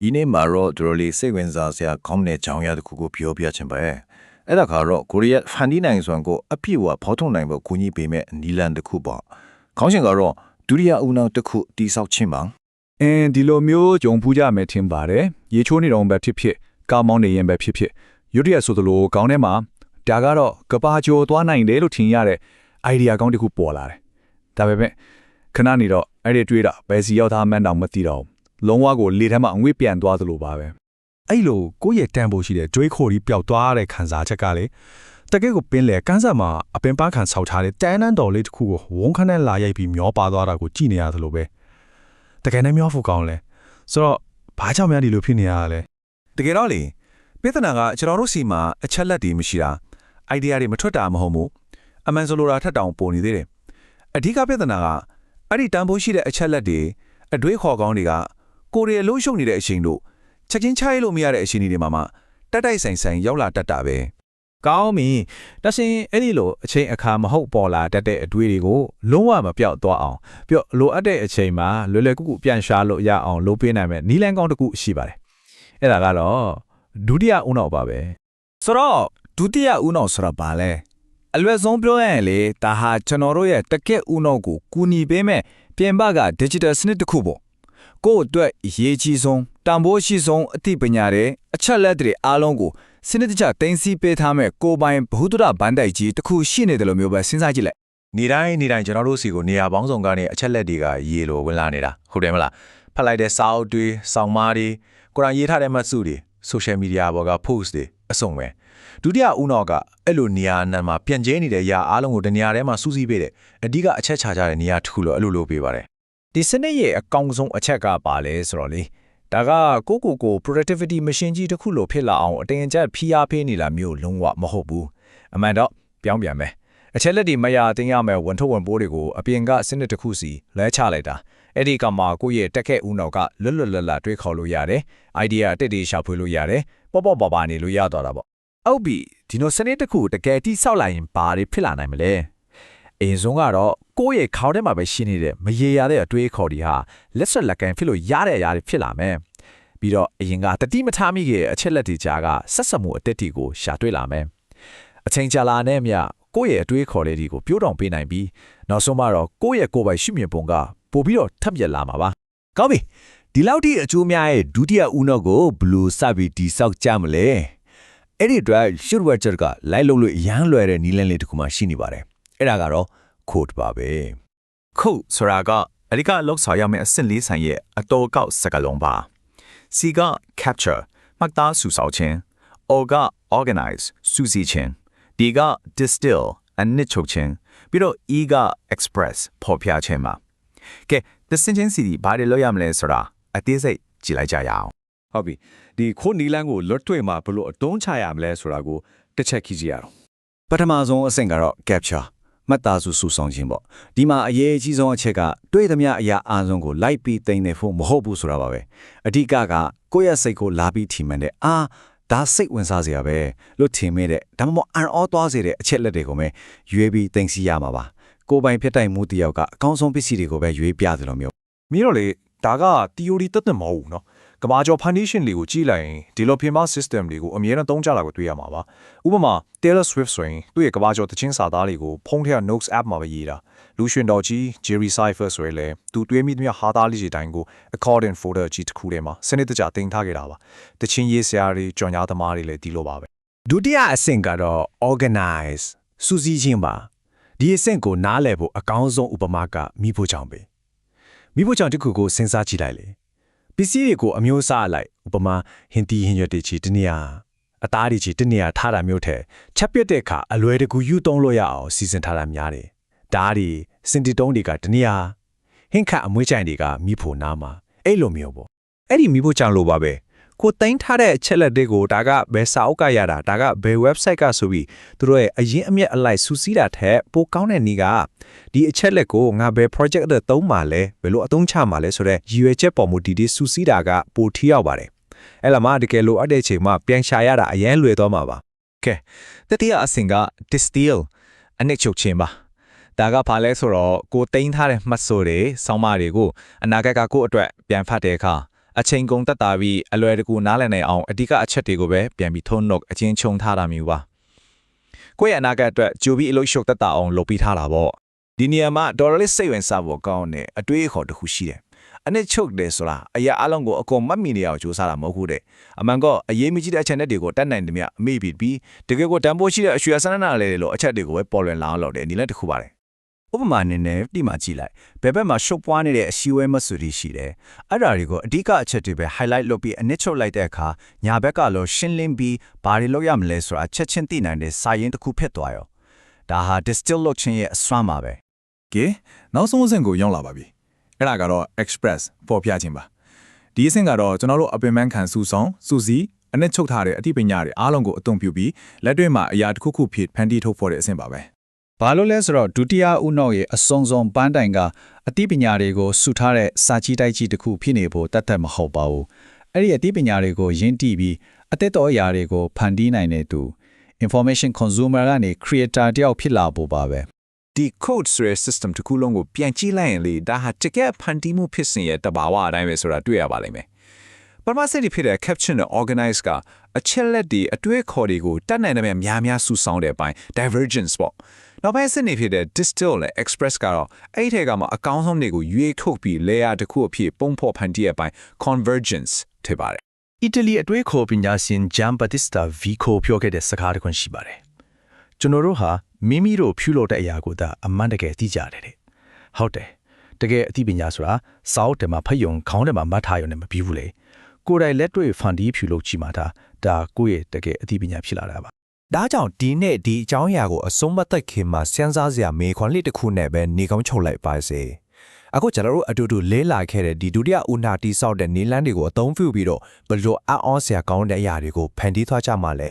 ဒီနေ့မှာတော့တို့လေးစိတ်ဝင်စားစရာကောင်းတဲ့ကြောင်းရတစ်ခုကိုပြောပြချင်ပါရဲ့အဲ့ဒါကတော့ကိုရီးယားဖန်တီးနိုင်စွမ်းကိုအပြည့်အဝဖော်ထုတ်နိုင်ဖို့ကူညီပေးမဲ့နီလန်တစ်ခုပေါ့ခေါင်းစဉ်ကတော့ဒုတိယဦးနှောက်တစ်ခုတိဆောက်ခြင်းပါဒီလိုမျိုးကြုံဖူးကြမယ်ထင်ပါတယ်ရေချိုးနေတော့ပဲဖြစ်ကားမောင်းနေရင်ပဲဖြစ်ရုတ်တရက်ဆိုသလိုကောင်းထဲမှာဒါကတော့ကပါကျော်သွားနိုင်တယ်လို့ထင်ရတဲ့ idea ကောင်းတစ်ခုပေါ်လာတယ်ဒါပေမဲ့ခဏနေတော့အဲ့ဒီတွေးတာဘယ်စီရောက်သားမှန်းတော့မသိတော့လုံးဝကိုလေထဲမှာအငွေ့ပြန်သွားသလိုပါပဲအဲ့လိုကိုယ့်ရဲ့တန်ဖိုးရှိတဲ့တွေးခိုဒီပျောက်သွားတဲ့ခံစားချက်ကလေတကယ်ကိုပင်လေကန်းဆက်မှာအပင်ပန်းခံဆောက်ထားတဲ့တန်းတန်းတော်လေးတစ်ခုကိုဝုန်းခနဲ့လာရိုက်ပြီးမျောပါသွားတာကိုကြည့်နေရသလိုပဲတကယ်နဲ့မျောဖို့ကောင်းလဲဆိုတော့ဘာကြောင့်များဒီလိုဖြစ်နေရတာလဲတကယ်တော့လေပြဿနာကကျွန်တော်တို့စီမှာအချက်လက်တွေမရှိတာ idea တွေမထွက်တာမဟုတ်ဘူးအမှန်ဆိုလိုတာထက်တောင်ပိုနေသေးတယ်အဓိကပြဿနာကအဲ့ဒီတန်ဖိုးရှိတဲ့အချက်လက်တွေအတွေးခေါ်ကောင်းတွေကကိုရီးယားလုံးရှုပ်နေတဲ့အချိန်တို့ချက်ချင်းချရလို့မရတဲ့အချိန်တွေမှာမှတက်တိုက်ဆိုင်ဆိုင်ရောက်လာတတ်တာပဲကောင်းပြီတရှင်အဲ့ဒီလိုအချိန်အခါမဟုတ်ပေါ်လာတတ်တဲ့အတွေးတွေကိုလုံးဝမပြောက်သွားအောင်ပြောလိုအပ်တဲ့အချိန်မှာလွယ်လွယ်ကူကူပြန်ရှာလို့ရအောင်လုပ်ပေးနိုင်မယ်နီလန်ကောင်းတစ်ခုရှိပါတယ်အဲ့ဒါကတော့ဒုတိယဦးနောက်ပါပဲဆိုတော့ဒုတိယဦးနောက်ဆိုတာဘာလဲအလွယ်ဆုံးပြောရရင်လေဒါဟာကျွန်တော်တို့ရဲ့တကက်ဦးနောက်ကိုကူညီပေးမဲ့ပြင်ပက digital စနစ်တစ်ခုပေါ့ကိုယ့်အတွက်အရေးကြီးဆုံးတန်ဖိုးရှိဆုံးအသိပညာတွေအချက်လက်တွေအားလုံးကိုစနစ်တကျတင်စီပေးထားမဲ့ကိုပိုင်ဘ ഹു ဒရဘန်တိုက်ကြီးတစ်ခုရှိနေတယ်လို့မျိုးပဲစဉ်းစားကြည့်လိုက်နေတိုင်းကျွန်တော်တို့စီကိုနေရာပေါင်းစုံကနေအချက်လက်တွေကရေလိုဝင်လာနေတာဟုတ်တယ်မလားဖတ်လိုက်တဲ့စာအုပ်တွေစောင်းမားတွေကိုယ်တိုင်ရေးထားတဲ့မှတ်စုတွေ social media ပေါ်က post တွေအစုံပဲဒုတိယဦးနောက်ကအဲ့လိုနေရာနံမှာပြန်ကျဲနေတဲ့အရာအားလုံးကိုတနေရာထဲမှာစူးစီးပေးတယ်အဓိကအချက်ချကြတဲ့နေရာတစ်ခုလို့အဲ့လိုလုပ်ပေးပါတယ်ဒီစနစ်ရဲ့အကောင်းဆုံးအချက်ကပါလဲဆိုတော့လေဒါကကို productivity machine ကြီးတစ်ခုလိုဖြစ်လာအောင်အတင်အကျပ်ဖိအားပေးနေလာမျိုးလုံးဝမဟုတ်ဘူးအမှန်တော့ပြောင်းပြန်မယ်အချက်လက်တွေမရတင်ရမယ်ဝန်ထုတ်ဝန်ပိုးတွေကိုအပြင်ကစနစ်တစ်ခုစီလဲချလိုက်တာအဲ့ဒီကမှကိုယ့်ရဲ့တက်ခဲ့ဦးနောက်ကလွတ်လပ်တွေးခေါ်လို့ရတယ် idea အတစ်တွေရှာဖွေလို့ရတယ်ပေါ့ပါနေလို့ရသွားတာပေါ့ဟုတ်ပြီဒီလိုစနစ်တစ်ခုတကယ်တိဆောက်လိုက်ရင်ဘာတွေဖြစ်လာနိုင်မလဲအရင်ဆုံးကတော့ကိုယ့်ရဲ့ခေါင်းထဲမှာပဲရှိနေတဲ့မရေရတဲ့အတွေးခေါ်တွေဟာလက်ဆွဲလက်ကန်ဖြစ်လို့ရတဲ့အရာတွေဖြစ်လာမယ်ပြီးတော့အရင်ကတတိမထားမိခဲ့တဲ့အချက်လက်တွေကြားကဆက်ဆက်မှုအတက်တီကိုရှာတွေ့လာမယ်အချိန်ကြာလာနဲ့မြကိုယ့်ရဲ့အတွေးခေါ်လေးတွေကိုပြိုးတောင်ပေးနိုင်ပြီးနောက်ဆုံးမှတော့ကိုယ့်ရဲ့ကိုယ်ပိုင်ရှိမြင်ပုံကပို့ပြီးတော့ထပ်ပြက်လာမှာပါကောင်းပြီဒီလောက်ထိအကျိုးများရဲ့ဒုတိယဦးနောက်ကိုဘယ်လိုစပြီးတိဆောက်ကြမလဲအဲ့ဒီအတွက် shoot watcher ကလိုက်လို့ရမ်းလွယ်တဲ့နီးလန်းလေးတစ်ခုမှရှိနေပါတယ်အဲ့ဒါကတော့ code ပါပဲ code ဆိုတာကအဓိကလောက်ဆောင်ရမယ့်အဆင့်လေးဆိုင်ရဲ့အတော်ကောက်စကားလုံးပါ C က capture မှတ်သားစုဆောင်းခြင်း O က organize စုစည်းခြင်း D က distill အနှစ်ချုပ်ခြင်းပြီးတော့ E က express ဖော်ပြခြင်းပါကဲ the sentence စီဘာတွေလုပ်ရမလဲဆိုတာအသေးစိတ်ကြည့်လိုက်ကြရအောင်ဟုတ်ပြီဒီခိုးနီလန်းကိုလွတ်တွေ့မှာဘလို့အတုံးချရမလဲဆိုတာကိုတစ်ချက်ကြည့်ကြရအောင်ပထမဆုံးအဆင့်ကတော့ capture မှတ်သားစုစုဆောင်ခြင်းပေါ့ဒီမှာအရေးကြီးဆုံးအချက်ကတွေးသမျှအရာအားလုံးကိုလိုက်ပြီးသိနေဖို့မဟုတ်ဘူးဆိုတာပါပဲအဓိကကိုယ့်ရဲ့စိတ်ကိုလာပြီးထီမှန်တဲ့ဒါစိတ်ဝင်စားစရာပဲလို့ထင်မိတဲ့ဒါမှမဟုတ်အန်အောသွားစေတဲ့အချက်လက်တွေကိုပဲရွေးပြီးသိသိရမှာပါကိုယ်ပိုင်ဖြစ်တိုင်းမှုတယောက်ကအကောင်းဆုံးပစ္စည်းတွေကိုပဲရွေးပြတယ်လို့မျိုးမင်းတို့လေဒါက theory တက်မဟုတ်ဘူးเนาะကဘာကျော် foundation လေးကိုကြည့်လိုက်ရင်ဒီလိုပြင်ပ system တွေကိုအမြဲတမ်းသုံးကြတာကိုတွေ့ရမှာပါဥပမာ Taylor Swift ဆိုရင်သူ့ရဲ့ကဘာကျော်သချင်းစာသားလေးကိုဖုန်းထဲက notes app မှာပဲရေးတာလူရှင်တော်ကြီး Jerry Cypher ဆိုရင်လည်းသူတွေးမိသမျှဟာသားလေးတွေတိုင်းကို according folder ကြီးတစ်ခုထဲမှာစနစ်တကျတင်ထားခဲ့တာပါတချင်းရေးဆရာတွေကြော်ညာသမားတွေလည်းဒီလိုပါပဲဒုတိယအဆင့်ကတော့ organize စုစည်းခြင်းပါဒီအဆင့်ကိုနားလည်ဖို့အကောင်းဆုံးဥပမာကမိဖို့ကြောင့်ပဲမိဖို့ကြောင့်တစ်ခုကိုစဉ်းစားကြည့်လိုက်လေပစ္စည်းတွေကိုအမျိုးအစားအလိုက်ဥပမာဟင်းတီဟင်းရွက်တွေချီတနေရအသားတွေချီတနေရထားတာမျိုးထဲချက်ပြတ်တဲ့အခါအလွယ်တကူယူသုံးလို့ရအောင်စီစဉ်ထားတာများတယ်ဓာတ်တွေစင်တီတုံးတွေကတနေရဟင်းခတ်အမွှေးကြိုင်တွေကမိဖို့နားမှာအဲ့လိုမျိုးပေါ့အဲ့ဒီမိဖို့ကြောင့်လို့ပါပဲကိုသိမ်းထားတဲ့အချက်လက်တွေကိုဒါကဘယ်စာအုပ်ကရတာဒါကဘယ် website ကဆိုပြီးသူတို့ရဲ့အရင်အမြက်အလိုက်စူးစီးတာထက်ပိုကောင်းတဲ့နည်းကဒီအချက်လက်ကိုငါဘယ် project အတွက်သုံးမှာလဲဘယ်လိုအသုံးချမှာလဲဆိုတော့ရည်ရွယ်ချက်ပေါ်မူတည်စူးစီးတာကပိုထိရောက်ပါတယ်အဲ့လာမှတကယ်လို့အတဲ့ချိန်မှာပြန်ရှာရတာအရင်လွယ်သွားမှာပါကဲတတိယအဆင့်က distill အနှစ်ချုပ်ခြင်းပါဒါကဘာလဲဆိုတော့ကိုသိမ်းထားတဲ့မှတ်ဆိုတွေစောင်းမတွေကိုအနာဂတ်ကကိုယ့်အတွက်ပြန်ဖတ်တဲ့အခါ အချိန်ကုန်တက်တာပြီးအလွယ်တကူနားလည်နိုင်အောင်အဓိကအချက်တွေကိုပဲပြန်ပြီးထုံးနှုတ်အချင်းချုံထားတာမျိုးပါကိုယ့်ရဲ့အနာဂတ်အတွက်ကြိုပြီးအလုပ်ရှုပ်တက်တာအောင်လုပ်ပြီးထားတာပေါ့ဒီနေရာမှာဒေါ်လာလေးစိတ်ဝင်စားဖို့ကောင်းတဲ့အတွေးအခေါ်တစ်ခုရှိတယ်အနစ်ချုပ်တယ်ဆိုတာအရာအလုံးကိုအကုန်မှတ်မိနေအောင်ကြိုးစားတာမဟုတ်ဘူးတဲ့အမှန်ကအရေးမကြီးတဲ့အချက်တွေကိုတတ်နိုင်တယ်မြအမေ့ပြီးတကယ်ကိုတန်ဖိုးရှိတဲ့အရွှေအစမ်းနာလေးတွေလို့အချက်တွေကိုပဲပေါ်လွင်လာအောင်လုပ်တယ်ဒီလည်းတစ်ခုပါတယ် ဥပမာအနေနဲ့ဒီမှာကြည့်လိုက်ဘယ်ဘက်မှာရှုပ်ပွားနေတဲ့အရှိဝဲမဆူရီရှိတယ်အဲ့ဒါတွေကိုအဓိကအချက်တွေပဲ highlight လုပ်ပြီးအနစ်ချုပ်လိုက်တဲ့အခါညာဘက်ကလို့ရှင်းလင်းပြီးဘာတွေလုပ်ရမလဲဆိုတာချက်ချင်းသိနိုင်တဲ့စာရင်းတစ်ခုဖြစ်သွားရောဒါဟာ distill လုပ်ခြင်းရဲ့အစွမ်းပါပဲ ကဲနောက်ဆုံးအဆင့်ကိုရောက်လာပါပြီအဲ့ဒါကတော့ express ပေါ်ပြခြင်းပါဒီအဆင့်ကတော့ကျွန်တော်တို့အပင်ပန်းခံစုဆောင်စုစည်းအနစ်ချုပ်ထားတဲ့အသိပညာတွေအားလုံးကိုအသုံးပြုပြီးလက်တွေ့မှာအရာတစ်ခုခုဖြစ်ဖန်တီးထုတ်ဖော်တဲ့အဆင့်ပါပဲဘာလို့လဲဆိုတော့ဒုတိယဦးနှောက်ရဲ့အစုံစုံပန်းတိုင်ကအသိပညာတွေကိုစုထားတဲ့စာချီတိုက်ကြီးတစ်ခုဖြစ်နေဖို့တတ်တတ်မဟုတ်ပါဘူးအဲ့ဒီအသိပညာတွေကိုရင်းတည်ပြီးအသက်တော်အရာတွေကိုဖန်တီးနိုင်တဲ့သူ information consumer ကနေ creator တယောက်ဖြစ်လာဖို့ပါပဲဒီ code ဆိုတဲ့ system တစ်ခုလုံးကိုပြန်ကြည့်လိုက်ရင်လေဒါဟာတကယ်ဖန်တီးမှုဖြစ်စဉ်ရဲ့တဘာဝအတိုင်းပဲဆိုတာတွေ့ရပါလိမ့်မယ်ပထမဆက်ဒီဖြစ်တဲ့ caption နဲ့ organize ကအချက်လက်တွေအတွေ့အခေါ်တွေကိုတတ်နိုင်တဲ့များများစုဆောင်းတဲ့အပိုင်း divergence ပေါ့နောက်ပိုင်းဆက်နေဖြစ်တဲ့ distill နဲ့ express ကတော့အဲ့ထဲကမှအကောင်းဆုံးတွေကိုရွေးထုတ်ပြီး layer တစ်ခုအဖြစ်ပုံဖော်ဖန်တီးတဲ့အပိုင်း convergence ဖြစ်ပါတယ်အီတလီအတွေ့အခေါ်ပညာရှင် Gian Battista Vico ပြောခဲ့တဲ့စကားတစ်ခွန်းရှိပါတယ်ကျွန်တော်တို့ဟာမိမိတို့ဖြူလို့တဲ့အရာကိုသာအမှန်တကယ်သိကြတယ်တဲ့ဟုတ်တယ်တကယ်အသိပညာဆိုတာစောက်တယ်မှာဖတ်ယုံခေါင်းတယ်မှာမှတ်ထားယုံနဲ့မပြီးဘူးလေကိုယ်တိုင်လက်တွေ့ဖန်တီးဖြူလို့ချီမှာဒါကိုယ့်ရဲ့တကယ်အသိပညာဖြစ်လာတာပါဒါကြောင့်ဒီနေ့ဒီအကြောင်းအရာကိုအဆုံးမသက်ခင်မှာစဉ်းစားစရာမေးခွန်းလေးတစ်ခုနဲ့ပဲနေကောင်းချုပ်လိုက်ပါစေအခုကျွန်တော်တို့အတူတူလေးလာခဲ့တဲ့ဒီဒုတိယဦးနာတိဆောက်တဲ့နေလန်းတွေကိုအသုံးပြုပြီးတော့ဘယ်လိုအော်စရာကောင်းတဲ့အရာတွေကိုဖန်တီးသွားကြမှာလဲ